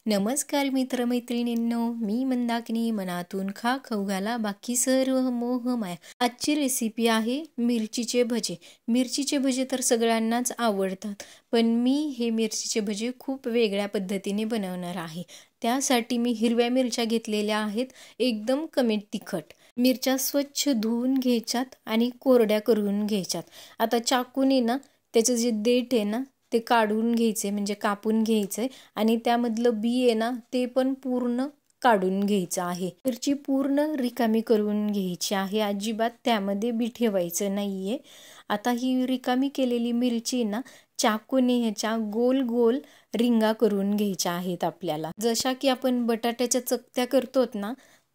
नमस्कार मित्रमैत्रिणींनो, मी मंदाकिनी. मनातून खा खाऊ घाला बाकी सर्व मोह माया. आजची रेसिपी आहे मिरचीचे भजे. मिरचीचे भजे तर सगळ्यांनाच आवडतात, पण मी हे मिरचीचे भजे खूप वेगळ्या पद्धतीने बनवणार आहे. त्यासाठी मी हिरव्या मिरच्या घेतलेल्या आहेत, एकदम कमी तिखट. मिरच्या स्वच्छ धुवून घ्यायच्यात आणि कोरड्या करून घ्यायच्यात. आता चाकूने ना त्याचं जे देठ आहे ना ते काढून घ्यायचे, म्हणजे कापून घ्यायचे आणि त्यामधलं बी आहे ना ते पण पूर्ण काढून घ्यायचं आहे. मिरची पूर्ण रिकामी करून घ्यायची आहे, अजिबात त्यामध्ये बी ठेवायचं नाहीये. आता ही रिकामी केलेली मिरची ना चाकूने ह्याच्या गोल गोल रिंगा करून घ्यायच्या आहेत आपल्याला. जशा की आपण बटाट्याच्या चकत्या करतोत ना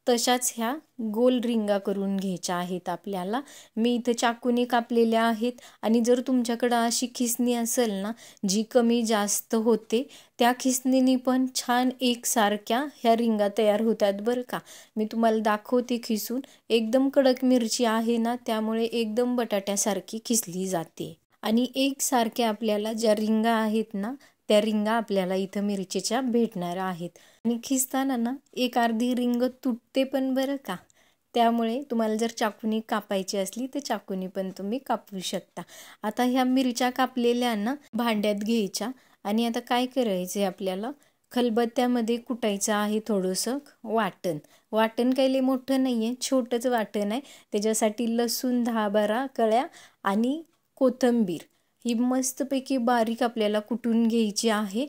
तशाच ह्या गोल रिंगा करून घ्यायच्या आहेत आपल्याला. मी इथं चाकूने कापलेल्या आहेत आणि जर तुमच्याकडं अशी खिसणी असेल ना जी कमी जास्त होते, त्या खिसणीने पण छान एकसारख्या ह्या रिंगा तयार होतात बरं का. मी तुम्हाला दाखवते खिसून. एकदम कडक मिरची आहे ना, त्यामुळे एकदम बटाट्यासारखी खिसली जाते. आणि एकसारख्या आपल्याला ज्या रिंगा आहेत ना त्या रिंगा आपल्याला इथं मिरचीच्या भेटणार आहेत. आणि खिसताना ना एक अर्धी रिंग तुटते पण बरं का. त्यामुळे तुम्हाला जर चाकूने कापायची असली तर चाकूने पण तुम्ही कापू शकता. आता ह्या मिरच्या कापलेल्या ना भांड्यात घ्यायच्या आणि आता काय करायचे आपल्याला, खलबत्त्यामध्ये कुटायचं आहे थोडंसं वाटण. वाटण काही लय मोठं नाही आहे, छोटंच वाटण आहे. त्याच्यासाठी लसूण 10-12 कळ्या आणि कोथिंबीर ही मस्तपैकी बारीक आपल्याला कुटून घ्यायची आहे.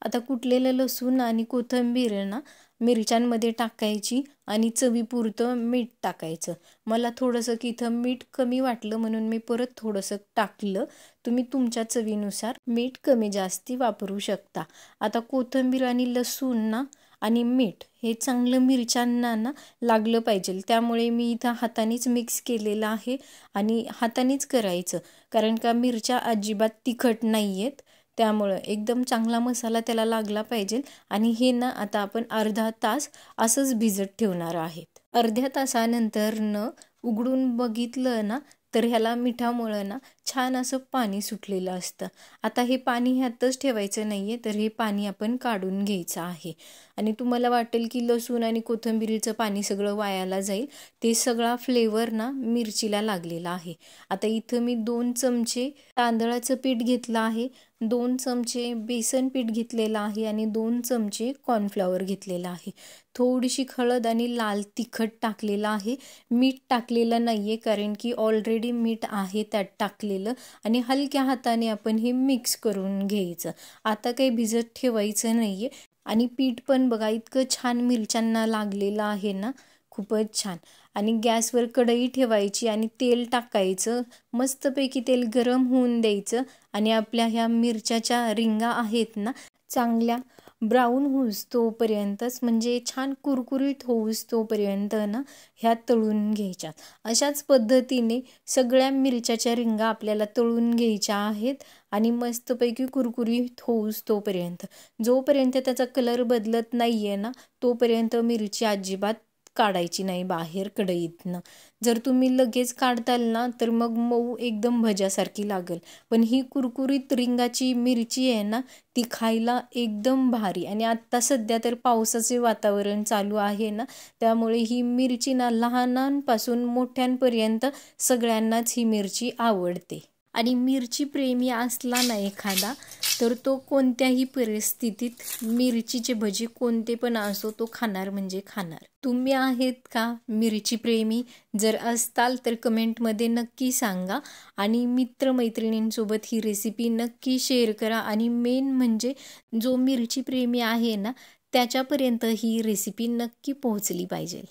आता कुटलेलं लसूण आणि कोथिंबीर ना मिरच्यांमध्ये टाकायची आणि चवीपुरतं मीठ टाकायचं. मला थोडंसं की इथं मीठ कमी वाटलं म्हणून मी परत थोडंसं टाकलं. तुम्ही तुमच्या चवीनुसार मीठ कमी जास्ती वापरू शकता. आता कोथिंबीर आणि लसूण ना आणि मीठ हे चांगलं मिरच्यांना ना लागलं पाहिजे, त्यामुळे मी इथं हातानेच मिक्स केलेलं आहे. आणि हातानेच करायचं, कारण का मिरच्या अजिबात तिखट नाही आहेत, त्यामुळं एकदम चांगला मसाला त्याला लागला पाहिजे. आणि हे ना आता आपण अर्धा तास असंच भिजत ठेवणार आहेत. अर्ध्या तासानंतर न उघडून बघितलं ना तर ह्याला मिठामुळं ना छान असं पाणी सुटलेलं असतं. आता हे पाणी ह्यातच ठेवायचं नाहीये, तर हे पाणी आपण काढून घ्यायचं आहे. आणि तुम्हाला वाटेल की लसूण आणि कोथिंबीरीचं पाणी सगळं वायाला जाईल, ते सगळा फ्लेवर ना मिरचीला लागलेला आहे. आता इथं मी 2 चमचे तांदळाचं पीठ घेतलं आहे, 2 चमचे बेसन पीठ घेतलेलं आहे आणि 2 चमचे कॉर्नफ्लॉवर घेतलेलं आहे. थोडीशी हळद आणि लाल तिखट टाकलेलं आहे. मीठ टाकलेलं नाहीये कारण की ऑलरेडी मीठ आहे त्यात टाकलेलं. आणि हलक्या हाताने आपण हे मिक्स करून घ्यायचं. आता काही भिजत ठेवायचं नाहीये. आणि पीठ पण बघा इतकं छान मिरच्यांना लागलेलं आहे ना, खूपच छान. आणि गॅसवर कढई ठेवायची आणि तेल टाकायचं, मस्तपैकी तेल गरम होऊन द्यायचं. आणि आपल्या ह्या मिरच्याच्या रिंगा आहेत ना चांगल्या ब्राऊन होऊस तोपर्यंतच, म्हणजे छान कुरकुरीत होऊस तोपर्यंत ना ह्या तळून घ्यायच्या. अशाच पद्धतीने सगळ्या मिरच्याच्या रिंगा आपल्याला तळून घ्यायच्या आहेत आणि मस्तपैकी कुरकुरीत होऊस तोपर्यंत. जोपर्यंत त्याचा कलर बदलत नाहीये ना तोपर्यंत मिरची अजिबात काढायची नाही बाहेर कढईतनं. जर तुम्ही लगेच काढताल ना तर मग मऊ एकदम भज्यासारखी लागेल. पण ही कुरकुरीत रिंगाची मिरची आहे ना ती खायला एकदम भारी. आणि आत्ता सध्या तर पावसाचे वातावरण चालू आहे ना, त्यामुळे ही मिरची ना लहानांपासून मोठ्यांपर्यंत सगळ्यांनाच ही मिरची आवडते. आणि मिरची प्रेमी असला ना एखादा तर तो कोणत्याही परिस्थितीत मिरचीचे भजी कोणते पण असो तो खाणार म्हणजे खाणार. तुम्ही आहेत का मिरची प्रेमी? जर असताल तर कमेंटमध्ये नक्की सांगा. आणि मित्रमैत्रिणींसोबत ही रेसिपी नक्की शेअर करा. आणि मेन म्हणजे जो मिरची प्रेमी आहे ना त्याच्यापर्यंत ही रेसिपी नक्की पोहोचली पाहिजे.